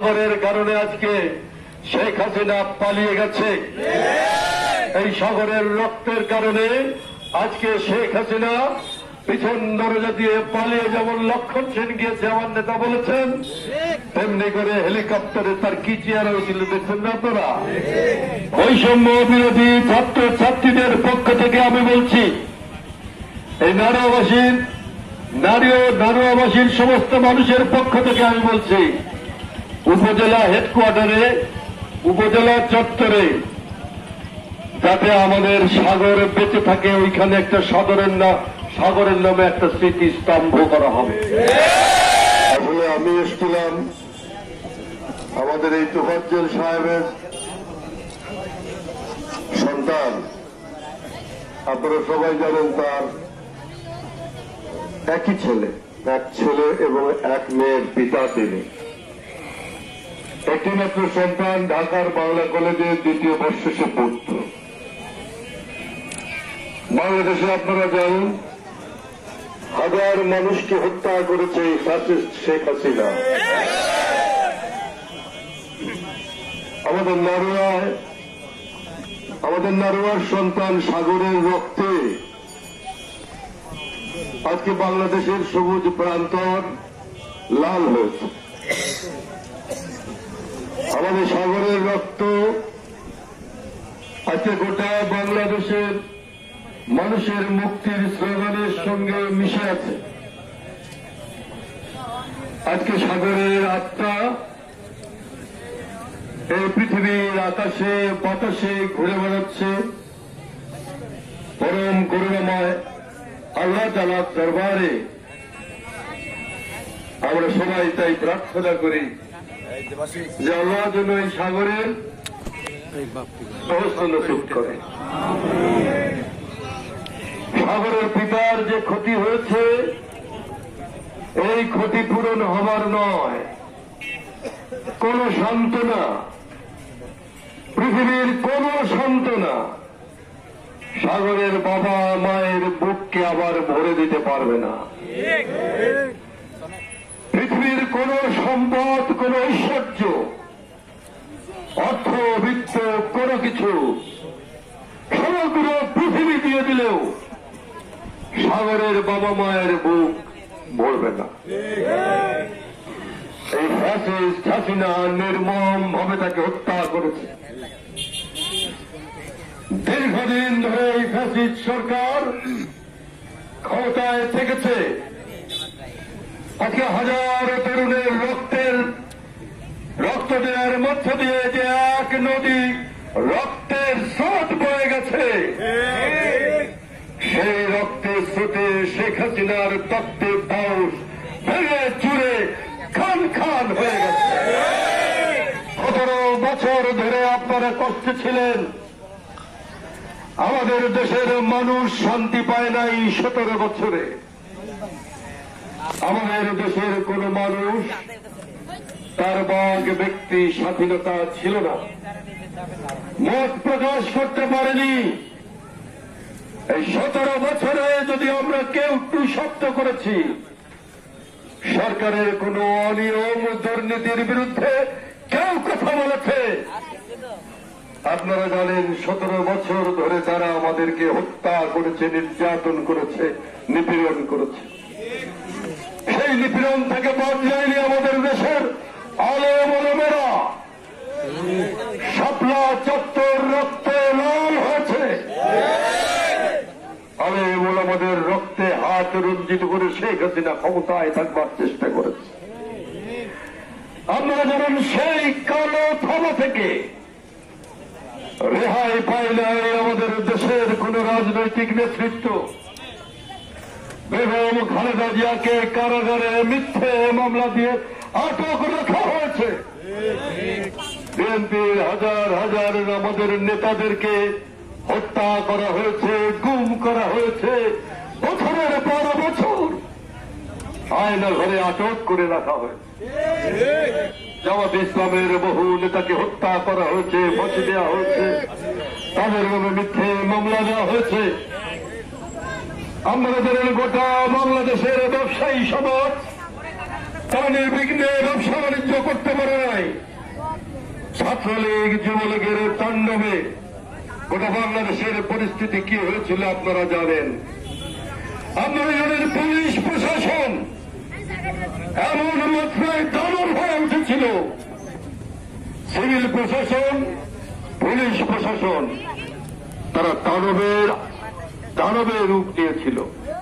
সাগরের কারণে আজকে শেখ হাসিনা পালিয়ে গেছে। এই সাগরের রক্তের কারণে আজকে শেখ হাসিনা পিছন দরজা দিয়ে পালিয়ে, যেমন লক্ষণ সেন গিয়েছে আমার নেতা বলেছেন, তেমনি করে হেলিকপ্টারে তার কি চেয়ার হয়েছিল দেখছেন না আপনারা। বৈষম্য বিরোধী ছাত্র ছাত্রীদের পক্ষ থেকে আমি বলছি, এই নারুয়াবাসীর সমস্ত মানুষের পক্ষ থেকে আমি বলছি, উপজেলা হেডকোয়ার্টারে, উপজেলা চত্বরে যাতে আমাদের সাগর বেঁচে থাকে, ওইখানে একটা সাগরের নামে একটা স্মৃতি স্তম্ভ করা হবে। আসলে আমি এসেছিলাম আমাদের এই তোফাজ্জল সাহেবের সন্তান, আপনারা সবাই জানেন তার একই ছেলে, এক ছেলে এবং এক মেয়ের পিতা তিনি। একটি মাত্র সন্তান, ঢাকার বাংলা কলেজের দ্বিতীয় বর্ষে সে পড়ত। বাংলাদেশে আপনারা জানেন হাজার মানুষকে হত্যা করেছে ফ্যাসিস্ট শেখ হাসিনা। আমাদের নারুয়ার সন্তান সাগরের রক্তে আজকে বাংলাদেশের সবুজ প্রান্তর লাল হয়েছে। আমাদের সাগরের রক্ত আজকে গোটা বাংলাদেশের মানুষের মুক্তির স্লোগানের সঙ্গে মিশে আছে। আজকে সাগরের আত্মা এই পৃথিবীর আকাশে বাতাসে ঘুরে বেড়াচ্ছে। পরম করুণাময় আল্লাহ তাআলার দরবারে আমরা সবাই তাই প্রার্থনা করি যে আল্লাহ যেন এই সাগরের সহস্র নসিব করে। সাগরের পিতার যে ক্ষতি হয়েছে, এই ক্ষতি পূরণ হবার নয়, কোন সান্ত্বনা, পৃথিবীর কোন সান্ত্বনা সাগরের বাবা মায়ের বুককে আবার ভরে দিতে পারবে না। পৃথিবীর কোন সম্পদ, কোন ঐশ্বর্য, অর্থ বিত্ত, কোন কিছু সমগ্র পৃথিবী দিয়ে দিলেও সাগরের বাবা মায়ের বুক ভরবে না। এই ফ্যাসিস্ট হাসিনা নির্মম ভাবে তাকে হত্যা করেছে। দীর্ঘদিন ধরে এই ফ্যাসিস্ট সরকার ক্ষমতায় থেকেছে। আজকে হাজার তরুণের রক্ত দেওয়ার মধ্য দিয়ে যে এক নদী রক্তের স্রোত বয়ে গেছে, সেই রক্তের স্রোতে শেখ হাসিনার তত্ত্বে বাউস ভেঙে চুরে খান খান হয়ে গেছে। 17 বছর ধরে আপনারা কষ্টে ছিলেন। আমাদের দেশের মানুষ শান্তি পায় নাই 17 বছরে। আমাদের দেশের কোন মানুষ তার বাক ব্যক্তি স্বাধীনতা ছিল না, মত প্রকাশ করতে পারেনি। এই 17 বছরে যদি আমরা কেউ একটু শব্দ করেছি, সরকারের কোন অনিয়ম দুর্নীতির বিরুদ্ধে কেউ কথা বলেছে, আপনারা জানেন 17 বছর ধরে তারা আমাদেরকে হত্যা করেছে, নির্যাতন করেছে, নিপীড়ন করেছে। সেই নিপীড়ন থেকে বদলায়নি আমাদের দেশের আলেম ওলামারা। শাপলা চত্বর রক্তে লাল হয়েছে। আলেম ওলামাদের রক্তে হাত রঞ্জিত করে শেখ হাসিনা ক্ষমতায় থাকবার চেষ্টা করেছে। আমরা যেমন সেই কালো থাবা থেকে রেহাই পাই নাই আমাদের দেশের কোন রাজনৈতিক নেতৃত্ব। বেগম খালেদা জিয়াকে কারাগারে মিথ্যে মামলা দিয়ে আটক রাখা হয়েছে। বিএনপির হাজার হাজার আমাদের নেতাদেরকে হত্যা করা হয়েছে, গুম করা হয়েছে, বছরের পর বছর আয়না ঘরে আটক করে রাখা হয়েছে। জামাত ইসলামের বহু নেতাকে হত্যা করা হয়েছে, ফাঁসি দেওয়া হয়েছে, তাদের নামে মিথ্যে মামলা দেওয়া হয়েছে। আমাদের গোটা বাংলাদেশের ব্যবসায়ী সমাজ তারা নির্বিঘ্নে ব্যবসা বাণিজ্য করতে পারে নাই। ছাত্রলীগ যুবলীগের তাণ্ডবে গোটা বাংলাদেশের পরিস্থিতি কি হয়েছিল আপনারা জানেন। আপনারা জানেন পুলিশ প্রশাসন এমন মাত্রায় দানব হয়ে উঠেছিল। সিভিল প্রশাসন, পুলিশ প্রশাসন তারা দানবের রূপ নিয়েছিল।